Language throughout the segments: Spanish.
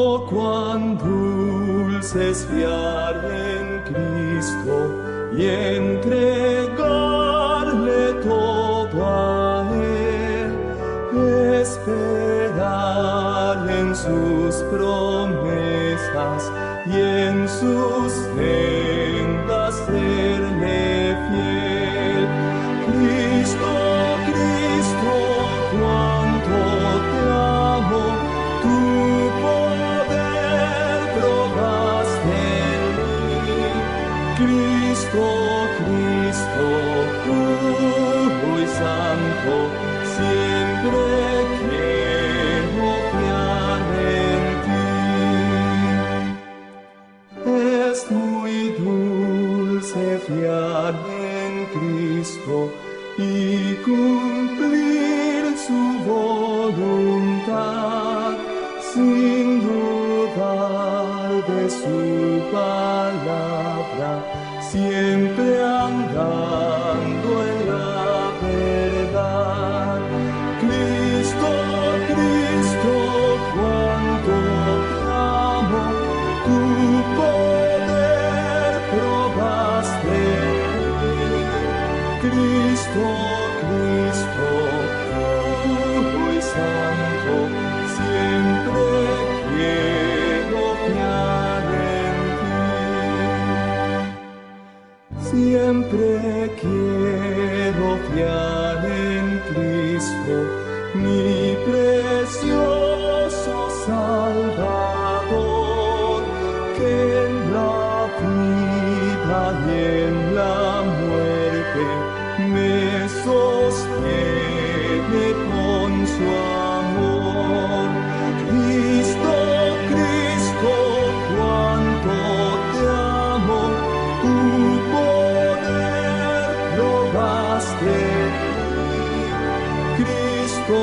Oh, cuán dulce es fiar en Cristo y entregarle todo a Él, esperar en sus promesas y en sus sendas serle fiel. Cristo, Cristo, cuánto te amo, tu poder probaste en mí. Cristo, Cristo, puro y santo, siempre quiero fiar en ti. Es muy dulce fiar en Cristo y cumplir su voluntad, sin dudar de su palabra, siempre andando en la verdad. Cristo, Cristo, cuánto te amo, tu poder probaste en mí. Cristo, Cristo, puro y santo, siempre quiero fiar en ti. Siempre quiero fiar en Cristo, mi precioso Salvador, que en la vida y en la muerte me sostiene con su amor. Cristo, Cristo, cuánto te amo, tu poder probaste en mí. Cristo,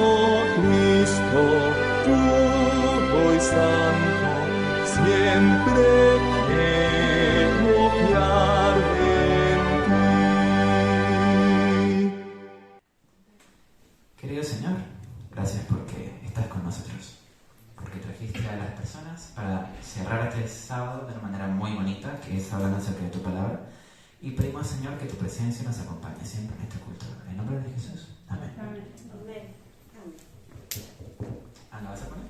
Cristo, puro y santo, siempre quiero fiar en ti. Querido Señor, gracias porque estás con nosotros, porque trajiste a las personas para cerrar este sábado de una manera muy bonita, que es hablando acerca de tu palabra, y pedimos, Señor, que tu presencia nos acompañe siempre en este culto. En nombre de Jesús. Amén. Amén. ¿Ah, la vas a poner?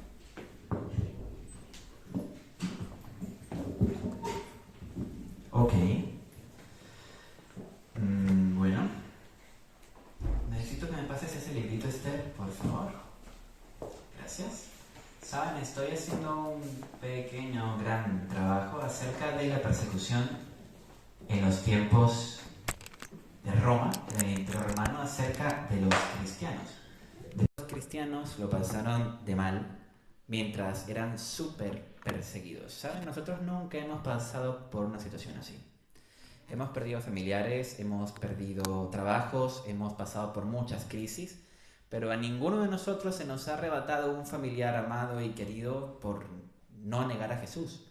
Ok. Bueno. Necesito que me pases ese librito, Esther, por favor. Gracias. Saben, estoy haciendo un pequeño, gran trabajo acerca de la persecución en los tiempos de Roma, del Imperio Romano, acerca de los cristianos. Los cristianos lo pasaron de mal mientras eran súper perseguidos. ¿Saben? Nosotros nunca hemos pasado por una situación así. Hemos perdido familiares, hemos perdido trabajos, hemos pasado por muchas crisis, pero a ninguno de nosotros se nos ha arrebatado un familiar amado y querido por no negar a Jesús,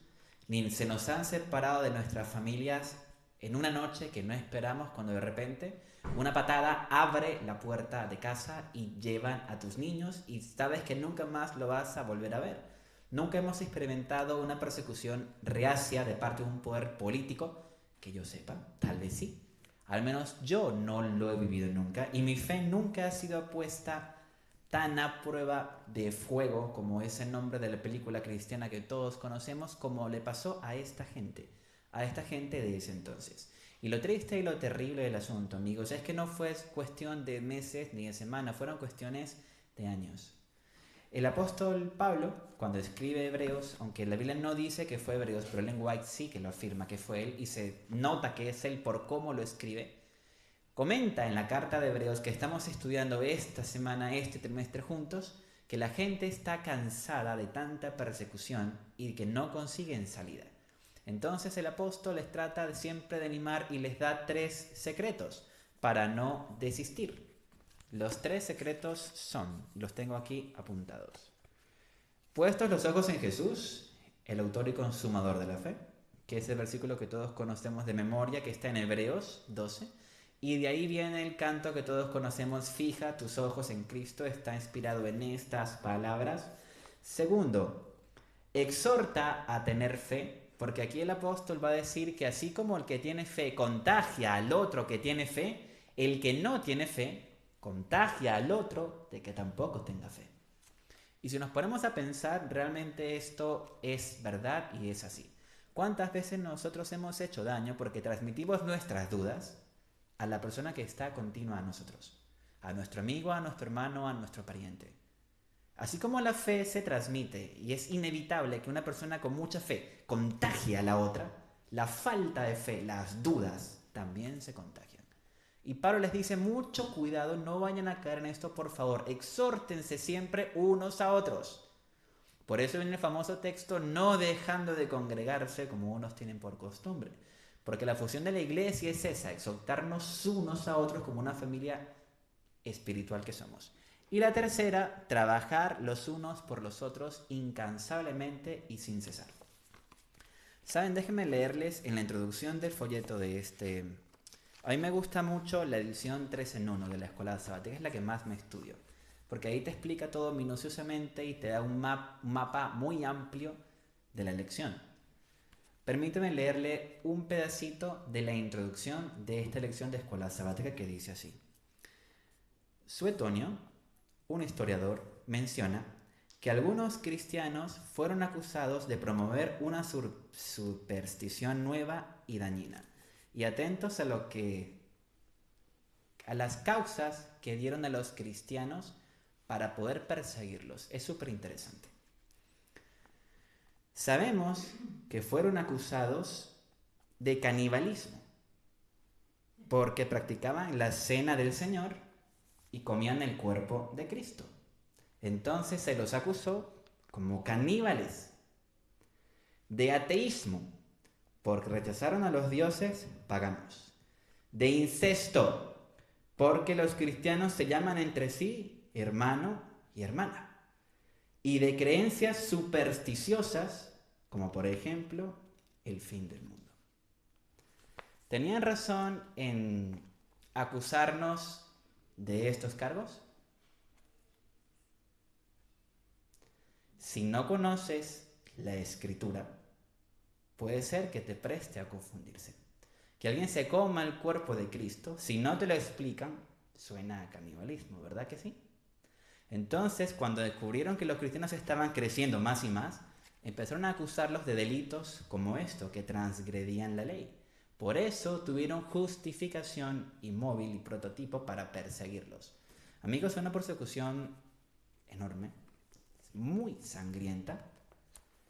ni se nos han separado de nuestras familias en una noche que no esperamos, cuando de repente una patada abre la puerta de casa y llevan a tus niños y sabes que nunca más lo vas a volver a ver. Nunca hemos experimentado una persecución reacia de parte de un poder político, que yo sepa, tal vez sí. Al menos yo no lo he vivido nunca y mi fe nunca ha sido puesta tan a prueba de fuego como es el nombre de la película cristiana que todos conocemos, como le pasó a esta gente de ese entonces. Y lo triste y lo terrible del asunto, amigos, es que no fue cuestión de meses ni de semanas, fueron cuestiones de años. El apóstol Pablo, cuando escribe Hebreos, aunque la Biblia no dice que fue Hebreos, pero Ellen White sí que lo afirma que fue él y se nota que es él por cómo lo escribe, comenta en la carta de Hebreos que estamos estudiando esta semana, este trimestre juntos, que la gente está cansada de tanta persecución y que no consiguen salida. Entonces el apóstol les trata siempre de animar y les da 3 secretos para no desistir. Los 3 secretos son, los tengo aquí apuntados. Puestos los ojos en Jesús, el autor y consumador de la fe, que es el versículo que todos conocemos de memoria, que está en Hebreos 12. Y de ahí viene el canto que todos conocemos, fija tus ojos en Cristo, está inspirado en estas palabras. Segundo, exhorta a tener fe, porque aquí el apóstol va a decir que así como el que tiene fe contagia al otro que tiene fe, el que no tiene fe contagia al otro de que tampoco tenga fe. Y si nos ponemos a pensar, realmente esto es verdad y es así. ¿Cuántas veces nosotros hemos hecho daño porque transmitimos nuestras dudas a la persona que está continua a nosotros? A nuestro amigo, a nuestro hermano, a nuestro pariente. Así como la fe se transmite y es inevitable que una persona con mucha fe contagie a la otra, la falta de fe, las dudas, también se contagian. Y Pablo les dice, mucho cuidado, no vayan a caer en esto, por favor, exhórtense siempre unos a otros. Por eso viene el famoso texto, no dejando de congregarse como unos tienen por costumbre. Porque la función de la iglesia es esa, exhortarnos unos a otros como una familia espiritual que somos. Y la tercera, trabajar los unos por los otros incansablemente y sin cesar. Saben, déjenme leerles en la introducción del folleto de este. A mí me gusta mucho la edición 3 en 1 de la Escuela Sabática, es la que más me estudio. Porque ahí te explica todo minuciosamente y te da un mapa muy amplio de la lección. Permíteme leerle un pedacito de la introducción de esta lección de Escuela Sabática que dice así. Suetonio, un historiador, menciona que algunos cristianos fueron acusados de promover una superstición nueva y dañina. Y atentos a las causas que dieron a los cristianos para poder perseguirlos. Es súper interesante. Sabemos que fueron acusados de canibalismo porque practicaban la cena del Señor y comían el cuerpo de Cristo. Entonces se los acusó como caníbales. De ateísmo, porque rechazaron a los dioses paganos. De incesto, porque los cristianos se llaman entre sí hermano y hermana. Y de creencias supersticiosas, como por ejemplo el fin del mundo. ¿Tenían razón en acusarnos de estos cargos? Si no conoces la escritura, puede ser que te preste a confundirse. Que alguien se coma el cuerpo de Cristo, si no te lo explican, suena a canibalismo, ¿verdad que sí? Entonces, cuando descubrieron que los cristianos estaban creciendo más y más, empezaron a acusarlos de delitos como esto, que transgredían la ley. Por eso tuvieron justificación y móvil y prototipo para perseguirlos. Amigos, fue una persecución enorme, muy sangrienta,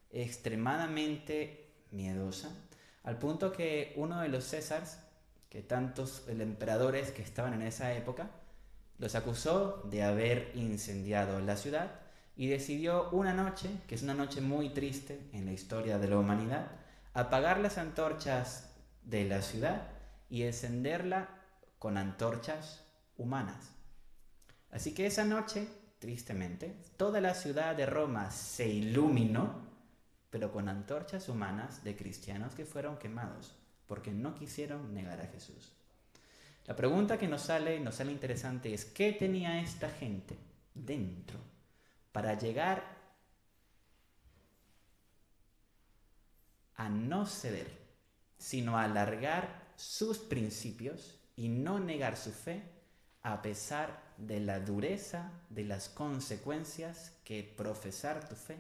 extremadamente miedosa, al punto que uno de los Césares, que tantos emperadores que estaban en esa época, los acusó de haber incendiado la ciudad y decidió una noche, que es una noche muy triste en la historia de la humanidad, apagar las antorchas de la ciudad y encenderla con antorchas humanas. Así que esa noche, tristemente, toda la ciudad de Roma se iluminó, pero con antorchas humanas de cristianos que fueron quemados porque no quisieron negar a Jesús. La pregunta que nos sale interesante es, ¿qué tenía esta gente dentro para llegar a no ceder, sino a alargar sus principios y no negar su fe a pesar de la dureza de las consecuencias que profesar tu fe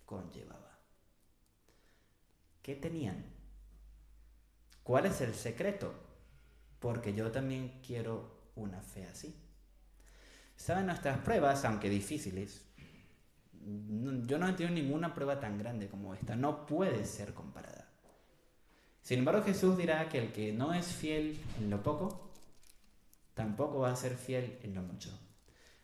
conllevaba? ¿Qué tenían? ¿Cuál es el secreto? Porque yo también quiero una fe así. ¿Saben? Nuestras pruebas, aunque difíciles, yo no he tenido ninguna prueba tan grande como esta. No puede ser comparada. Sin embargo, Jesús dirá que el que no es fiel en lo poco, tampoco va a ser fiel en lo mucho.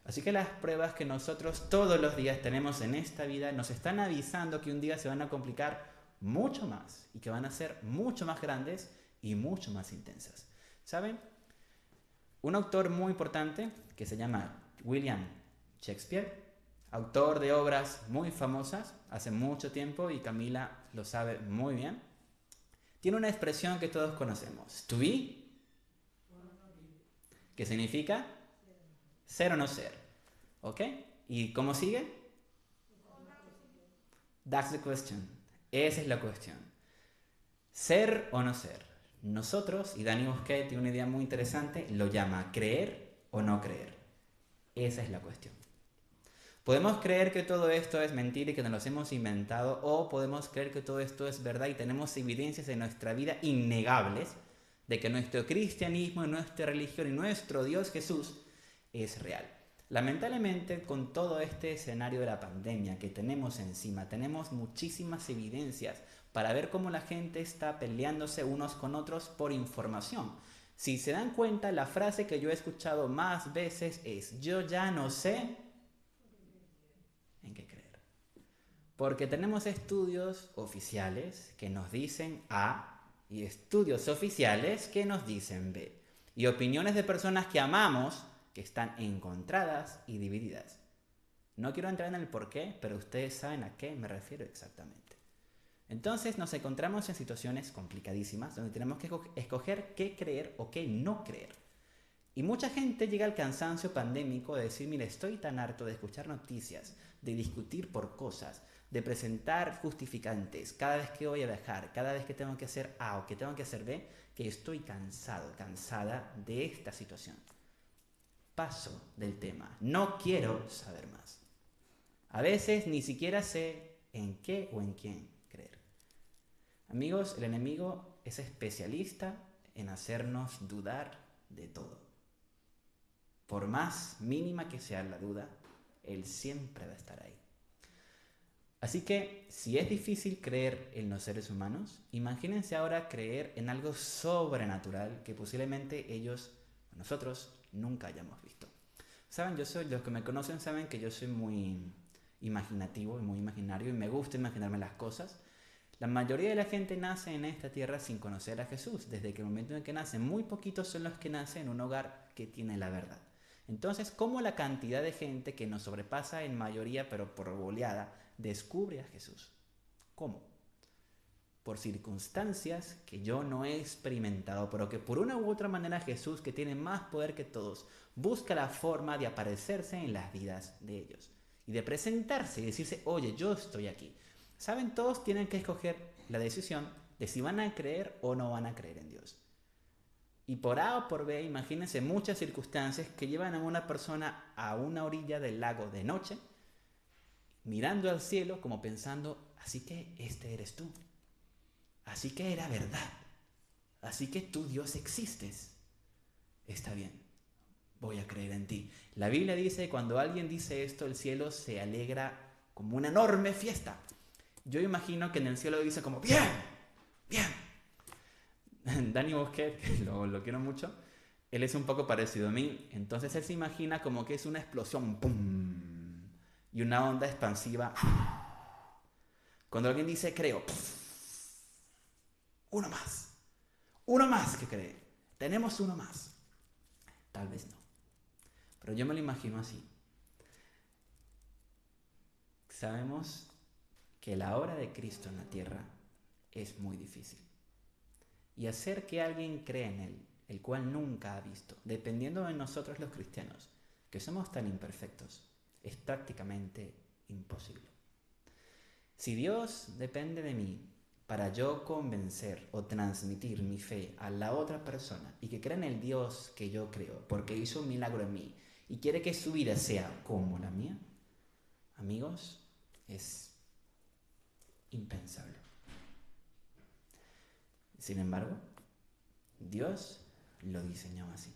Así que las pruebas que nosotros todos los días tenemos en esta vida nos están avisando que un día se van a complicar mucho más y que van a ser mucho más grandes y mucho más intensas. ¿Saben? Un autor muy importante que se llama William Shakespeare, autor de obras muy famosas hace mucho tiempo, y Camila lo sabe muy bien, tiene una expresión que todos conocemos, to be, que significa ser o no ser, ¿ok? ¿Y cómo sigue? That's the question. Esa es la cuestión. ¿Ser o no ser? Nosotros, y Danny Bosquet tiene una idea muy interesante, lo llama creer o no creer. Esa es la cuestión. Podemos creer que todo esto es mentira y que nos lo hemos inventado, o podemos creer que todo esto es verdad y tenemos evidencias en nuestra vida innegables de que nuestro cristianismo, nuestra religión y nuestro Dios Jesús es real. Lamentablemente, con todo este escenario de la pandemia que tenemos encima, tenemos muchísimas evidencias para ver cómo la gente está peleándose unos con otros por información. Si se dan cuenta, la frase que yo he escuchado más veces es: yo ya no sé en qué creer. Porque tenemos estudios oficiales que nos dicen A y estudios oficiales que nos dicen B. Y opiniones de personas que amamos que están encontradas y divididas. No quiero entrar en el por qué, pero ustedes saben a qué me refiero exactamente. Entonces nos encontramos en situaciones complicadísimas donde tenemos que escoger qué creer o qué no creer. Y mucha gente llega al cansancio pandémico de decir: mire, estoy tan harto de escuchar noticias, de discutir por cosas, de presentar justificantes cada vez que voy a viajar, cada vez que tengo que hacer A o que tengo que hacer B, que estoy cansado, cansada de esta situación. Paso del tema, no quiero saber más. A veces ni siquiera sé en qué o en quién creer. Amigos, el enemigo es especialista en hacernos dudar de todo. Por más mínima que sea la duda, él siempre va a estar ahí. Así que, si es difícil creer en los seres humanos, imagínense ahora creer en algo sobrenatural que posiblemente nosotros, nunca hayamos visto. Saben, los que me conocen saben que yo soy muy imaginativo y muy imaginario y me gusta imaginarme las cosas. La mayoría de la gente nace en esta tierra sin conocer a Jesús. Desde que el momento en que nacen, muy poquitos son los que nacen en un hogar que tiene la verdad. Entonces, ¿cómo la cantidad de gente que nos sobrepasa en mayoría, pero por goleada, descubre a Jesús? ¿Cómo? Por circunstancias que yo no he experimentado, pero que por una u otra manera Jesús, que tiene más poder que todos, busca la forma de aparecerse en las vidas de ellos y de presentarse y decirse: oye, yo estoy aquí. Saben, todos tienen que escoger la decisión de si van a creer o no van a creer en Dios. Y por A o por B, imagínense muchas circunstancias que llevan a una persona a una orilla del lago de noche, mirando al cielo como pensando: así que este eres tú. Así que era verdad. Así que tú, Dios, existes. Está bien, voy a creer en ti. La Biblia dice que cuando alguien dice esto, el cielo se alegra como una enorme fiesta. Yo imagino que en el cielo dice como: bien, bien. Danny Bosquet, que lo quiero mucho, él es un poco parecido a mí. Entonces él se imagina como que es una explosión, ¡pum!, y una onda expansiva. Cuando alguien dice creo, uno más que cree, tenemos uno más. Tal vez no, pero yo me lo imagino así. Sabemos que la obra de Cristo en la tierra es muy difícil. Y hacer que alguien crea en Él, el cual nunca ha visto, dependiendo de nosotros los cristianos, que somos tan imperfectos, es prácticamente imposible. Si Dios depende de mí para yo convencer o transmitir mi fe a la otra persona y que crea en el Dios que yo creo, porque hizo un milagro en mí y quiere que su vida sea como la mía, amigos, es impensable. Sin embargo, Dios lo diseñó así.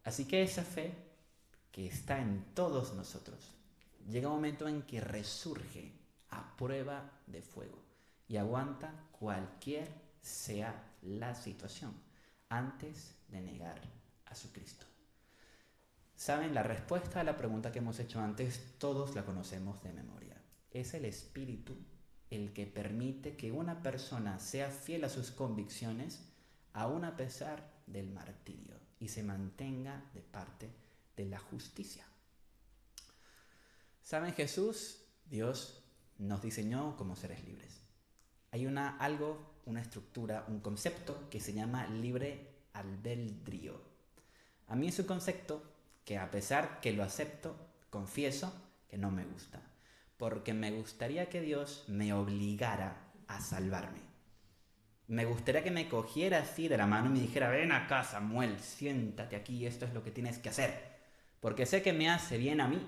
Así que esa fe que está en todos nosotros, llega un momento en que resurge a prueba de fuego y aguanta cualquier sea la situación antes de negar a su Cristo. Saben, la respuesta a la pregunta que hemos hecho antes, todos la conocemos de memoria. Es el Espíritu el que permite que una persona sea fiel a sus convicciones aún a pesar del martirio y se mantenga de parte de la justicia. ¿Saben? Jesús, Dios, nos diseñó como seres libres. Hay una estructura, un concepto que se llama libre albedrío. A mí es un concepto que, a pesar que lo acepto, confieso que no me gusta. porque me gustaría que Dios me obligara a salvarme. Me gustaría que me cogiera así de la mano y me dijera, ven acá, Samuel, siéntate aquí, esto es lo que tienes que hacer. Porque sé que me hace bien a mí.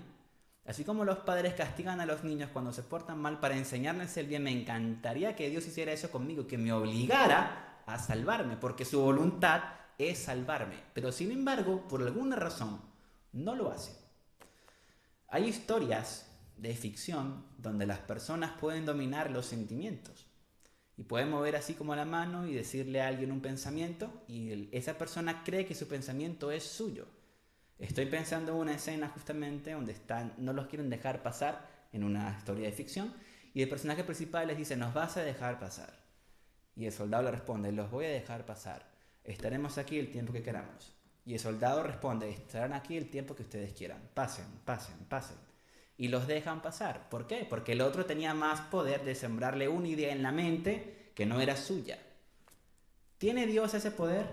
Así como los padres castigan a los niños cuando se portan mal para enseñarles el bien, me encantaría que Dios hiciera eso conmigo, que me obligara a salvarme, porque su voluntad es salvarme. Pero sin embargo, por alguna razón, no lo hace. Hay historias de ficción donde las personas pueden dominar los sentimientos y pueden mover así como la mano y decirle a alguien un pensamiento y esa persona cree que su pensamiento es suyo. Estoy pensando en una escena justamente donde no los quieren dejar pasar en una historia de ficción y el personaje principal les dice, nos vas a dejar pasar. Y el soldado le responde, los voy a dejar pasar. Estaremos aquí el tiempo que queramos. Y el soldado responde, estarán aquí el tiempo que ustedes quieran. Pasen, pasen, pasen. Y los dejan pasar. ¿Por qué? Porque el otro tenía más poder de sembrarle una idea en la mente que no era suya. ¿Tiene Dios ese poder?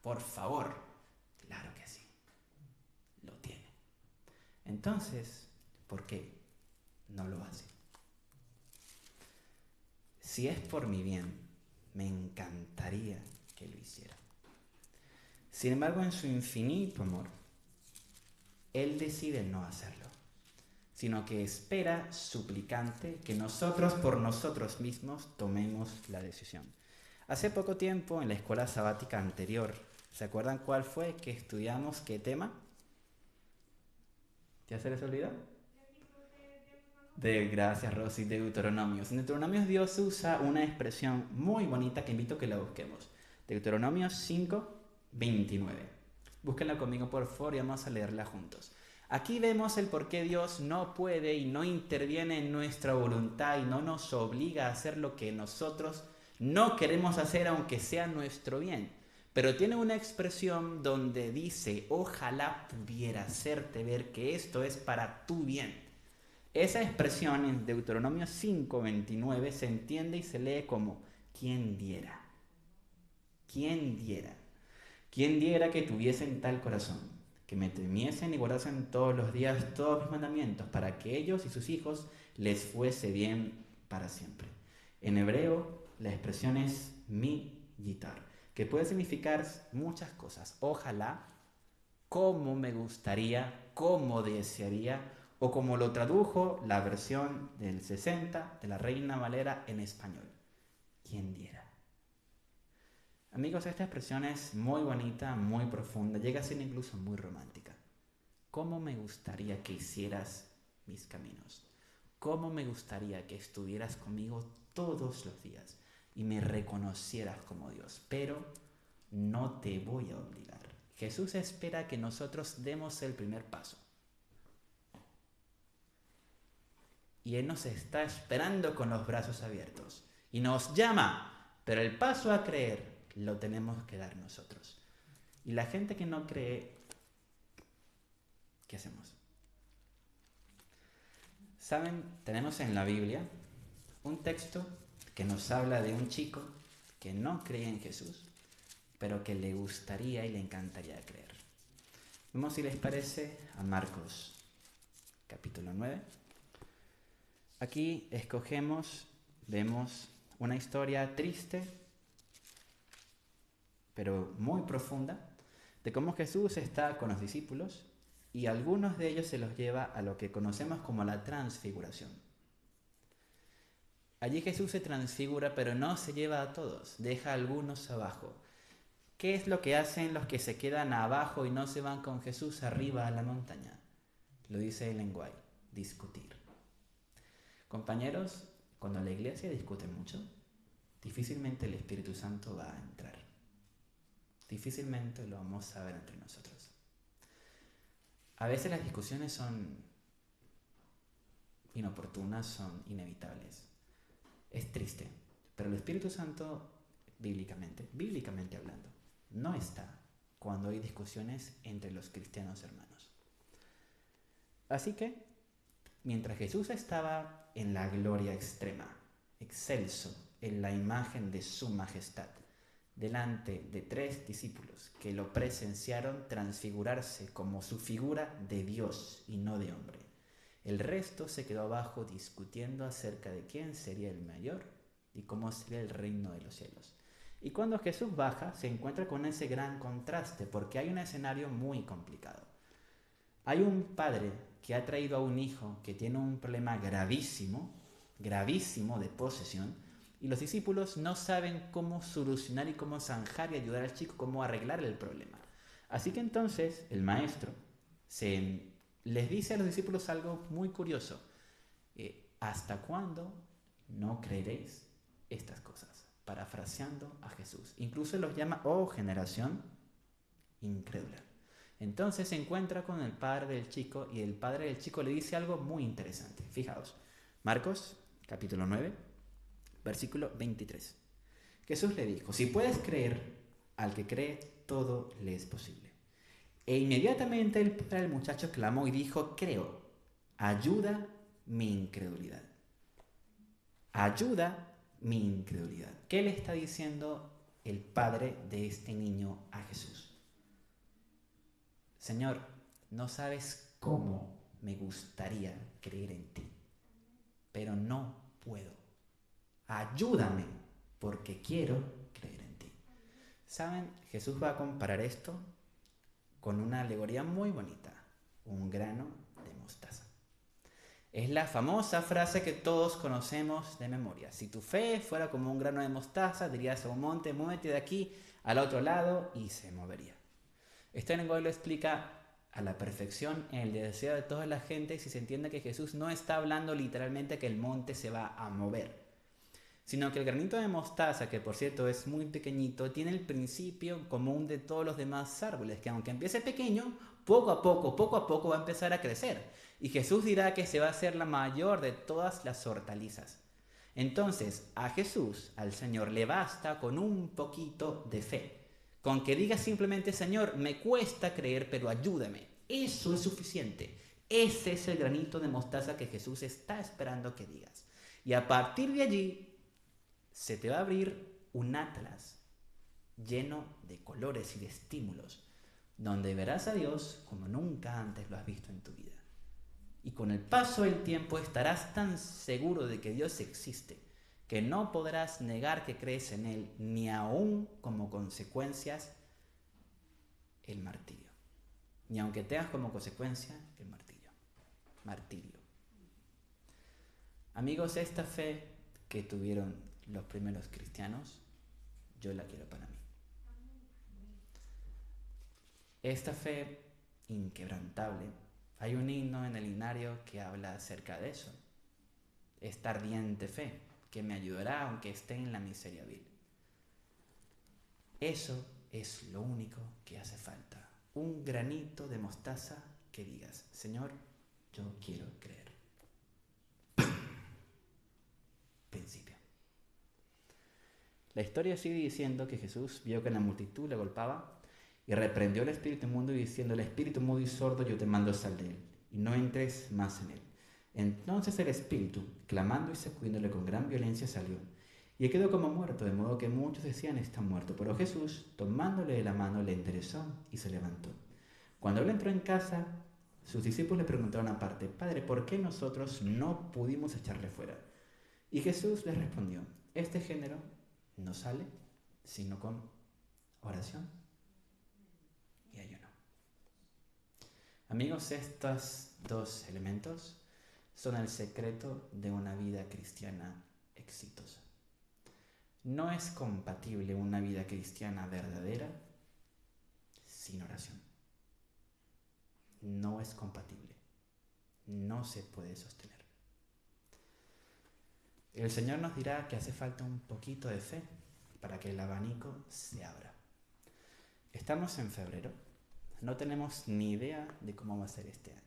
Por favor. Claro que sí. Lo tiene. Entonces, ¿por qué no lo hace? Si es por mi bien, me encantaría que lo hiciera. Sin embargo, en su infinito amor, Él decide no hacerlo, sino que espera suplicante que nosotros por nosotros mismos tomemos la decisión. Hace poco tiempo, en la escuela sabática anterior, ¿se acuerdan cuál fue que estudiamos? ¿Qué tema? ¿Ya se les olvidó? Gracias, Rosy, Deuteronomios. En Deuteronomios Dios usa una expresión muy bonita que invito a que la busquemos. Deuteronomios 5:29. Búsquenla conmigo por favor y vamos a leerla juntos. Aquí vemos el por qué Dios no puede y no interviene en nuestra voluntad y no nos obliga a hacer lo que nosotros no queremos hacer aunque sea nuestro bien. Pero tiene una expresión donde dice, ojalá pudiera hacerte ver que esto es para tu bien. Esa expresión en Deuteronomio 5:29 se entiende y se lee como, ¿quién diera? ¿Quién diera? ¿Quién diera que tuviesen tal corazón? Que me temiesen y guardasen todos los días todos mis mandamientos, para que ellos y sus hijos les fuese bien para siempre. En hebreo, la expresión es mi yitar, que puede significar muchas cosas. Ojalá, cómo me gustaría, cómo desearía, o como lo tradujo la versión del 60 de la Reina Valera en español. ¿Quién diera? Amigos, esta expresión es muy bonita, muy profunda, llega a ser incluso muy romántica. ¿Cómo me gustaría que hicieras mis caminos? ¿Cómo me gustaría que estuvieras conmigo todos los días y me reconocieras como Dios? Pero no te voy a obligar. Jesús espera que nosotros demos el primer paso. Y Él nos está esperando con los brazos abiertos. Y nos llama, pero el paso a creer lo tenemos que dar nosotros. Y la gente que no cree, ¿qué hacemos? ¿Saben? Tenemos en la Biblia un texto que nos habla de un chico que no cree en Jesús, pero que le gustaría y le encantaría creer. Vamos, si les parece, a Marcos, capítulo 9. Aquí vemos una historia triste, pero muy profunda, de cómo Jesús está con los discípulos y algunos de ellos se los lleva a lo que conocemos como la transfiguración. Allí Jesús se transfigura, pero no se lleva a todos, deja a algunos abajo. ¿Qué es lo que hacen los que se quedan abajo y no se van con Jesús arriba a la montaña? Lo dice Ellen White, discutir. Compañeros, cuando la iglesia discute mucho, difícilmente el Espíritu Santo va a entrar. Difícilmente lo vamos a ver entre nosotros. A veces las discusiones son inoportunas, son inevitables. Es triste, pero el Espíritu Santo, bíblicamente hablando, no está cuando hay discusiones entre los cristianos hermanos. Así que, mientras Jesús estaba en la gloria extrema, excelso en la imagen de su majestad, delante de 3 discípulos que lo presenciaron transfigurarse como su figura de Dios y no de hombre, El resto se quedó abajo discutiendo acerca de quién sería el mayor y cómo sería el reino de los cielos. Y cuando Jesús baja, se encuentra con ese gran contraste, porque hay un escenario muy complicado. Hay un padre que ha traído a un hijo que tiene un problema gravísimo, gravísimo de posesión, y los discípulos no saben cómo solucionar y cómo zanjar y ayudar al chico, cómo arreglar el problema. Así que entonces el maestro les dice a los discípulos algo muy curioso. ¿Hasta cuándo no creeréis estas cosas? Parafraseando a Jesús. Incluso los llama, oh generación incrédula. Entonces se encuentra con el padre del chico y el padre del chico le dice algo muy interesante. Fijaos, Marcos capítulo 9, versículo 23. Jesús le dijo, si puedes creer, al que cree todo le es posible. E inmediatamente el padre del muchacho clamó y dijo, creo, ayuda mi incredulidad. Ayuda mi incredulidad. ¿Qué le está diciendo el padre de este niño a Jesús? Señor, no sabes cómo me gustaría creer en ti, pero no puedo. Ayúdame, porque quiero creer en ti. ¿Saben? Jesús va a comparar esto con una alegoría muy bonita, un grano de mostaza. Es la famosa frase que todos conocemos de memoria. Si tu fe fuera como un grano de mostaza, dirías a un monte, muévete de aquí al otro lado y se movería. Esto en lo explica a la perfección en el deseo de toda la gente si se entiende que Jesús no está hablando literalmente que el monte se va a mover, sino que el granito de mostaza, que por cierto es muy pequeñito, tiene el principio común de todos los demás árboles, que aunque empiece pequeño, poco a poco va a empezar a crecer. Y Jesús dirá que se va a hacer la mayor de todas las hortalizas. Entonces, a Jesús, al Señor, le basta con un poquito de fe. Con que diga simplemente, Señor, me cuesta creer, pero ayúdame. Eso es suficiente. Ese es el granito de mostaza que Jesús está esperando que digas. Y a partir de allí, se te va a abrir un atlas lleno de colores y de estímulos, donde verás a Dios como nunca antes lo has visto en tu vida. Y con el paso del tiempo estarás tan seguro de que Dios existe, que no podrás negar que crees en Él, ni aún como consecuencias el martirio. Ni aunque tengas como consecuencia el martirio. Amigos, esta fe que tuvieron los primeros cristianos, yo la quiero para mí. Esta fe inquebrantable, hay un himno en el himnario que habla acerca de eso. Esta ardiente fe que me ayudará aunque esté en la miseria vil. Eso es lo único que hace falta. Un granito de mostaza que digas, Señor, yo quiero creer. Principio. La historia sigue diciendo que Jesús vio que la multitud le golpeaba y reprendió al espíritu inmundo diciendo, el espíritu mudo y sordo yo te mando sal de él y no entres más en él. Entonces el espíritu, clamando y sacudiéndole con gran violencia, salió y quedó como muerto, de modo que muchos decían está muerto. Pero Jesús, tomándole de la mano, le enderezó y se levantó. Cuando él entró en casa, sus discípulos le preguntaron aparte, Padre, ¿por qué nosotros no pudimos echarle fuera? Y Jesús les respondió, este género no sale sino con oración y ayuno. Amigos, estos dos elementos son el secreto de una vida cristiana exitosa. No es compatible una vida cristiana verdadera sin oración. No es compatible. No se puede sostener. El Señor nos dirá que hace falta un poquito de fe para que el abanico se abra. Estamos en febrero. No tenemos ni idea de cómo va a ser este año.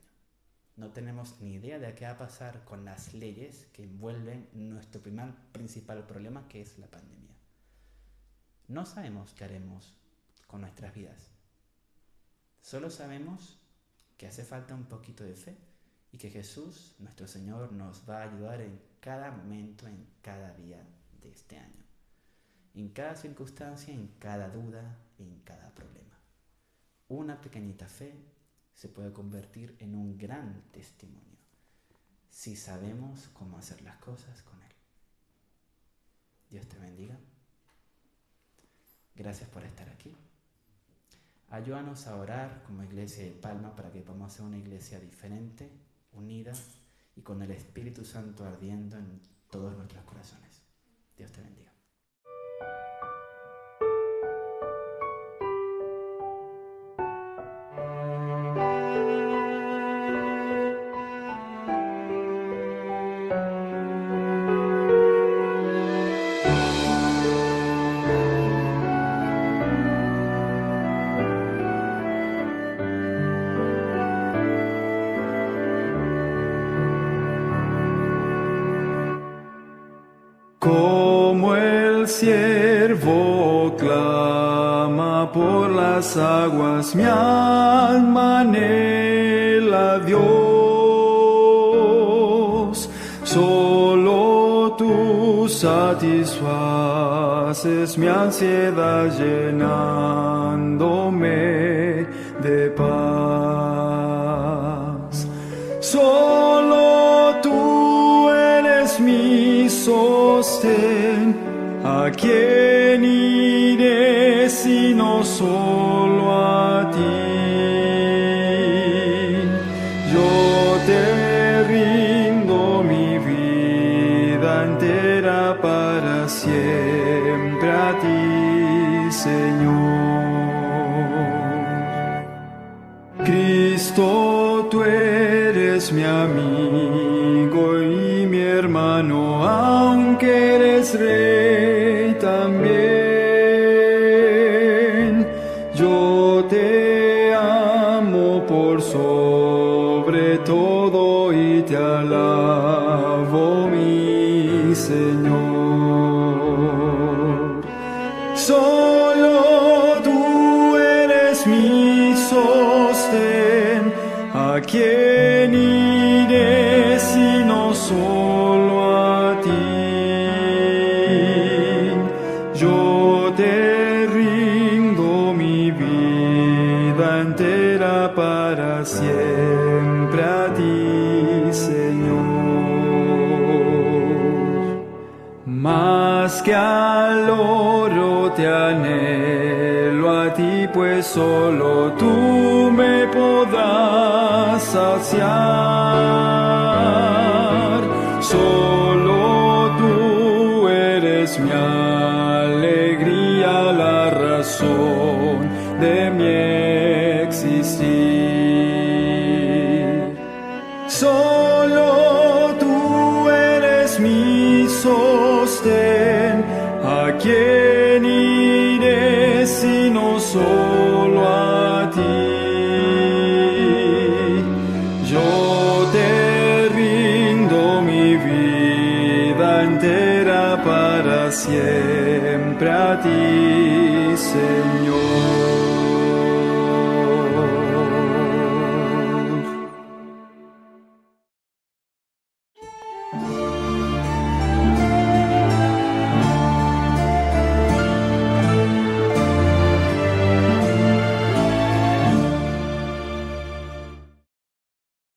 No tenemos ni idea de qué va a pasar con las leyes que envuelven nuestro principal problema, que es la pandemia. No sabemos qué haremos con nuestras vidas. Solo sabemos que hace falta un poquito de fe y que Jesús, nuestro Señor, nos va a ayudar en cada momento, en cada día de este año. En cada circunstancia, en cada duda, en cada problema. Una pequeñita fe se puede convertir en un gran testimonio. si sabemos cómo hacer las cosas con Él. Dios te bendiga. Gracias por estar aquí. Ayúdanos a orar como Iglesia de Palma para que podamos ser una iglesia diferente, unida y con el Espíritu Santo ardiendo en todos nuestros corazones. Dios te bendiga. Como el siervo clama por las aguas, mi alma anhela a Dios. Solo tú satisfaces mi ansiedad, llenándome de paz. Solo tú eres mi sostén. ¿A quién iré sino solo a ti? Yo te rindo mi vida entera para siempre a ti, Señor. Cristo, tú eres mi amigo y mi hermano, aunque eres Rey también. Yo te amo por sobre todo y te alabo, mi Señor. Solo tú eres mi sostén. ¿A quién iré sino solo a ti? Yo te rindo mi vida entera para siempre a ti, Señor. Más que al oro te anhelo a ti, pues solo tú me podrás saciar. Solo tú eres mi alegría, la razón de mi existir. Solo tú eres mi sostén. ¿A quién iré sino solo a ti? Yo te rindo mi vida entera para siempre a ti, Señor.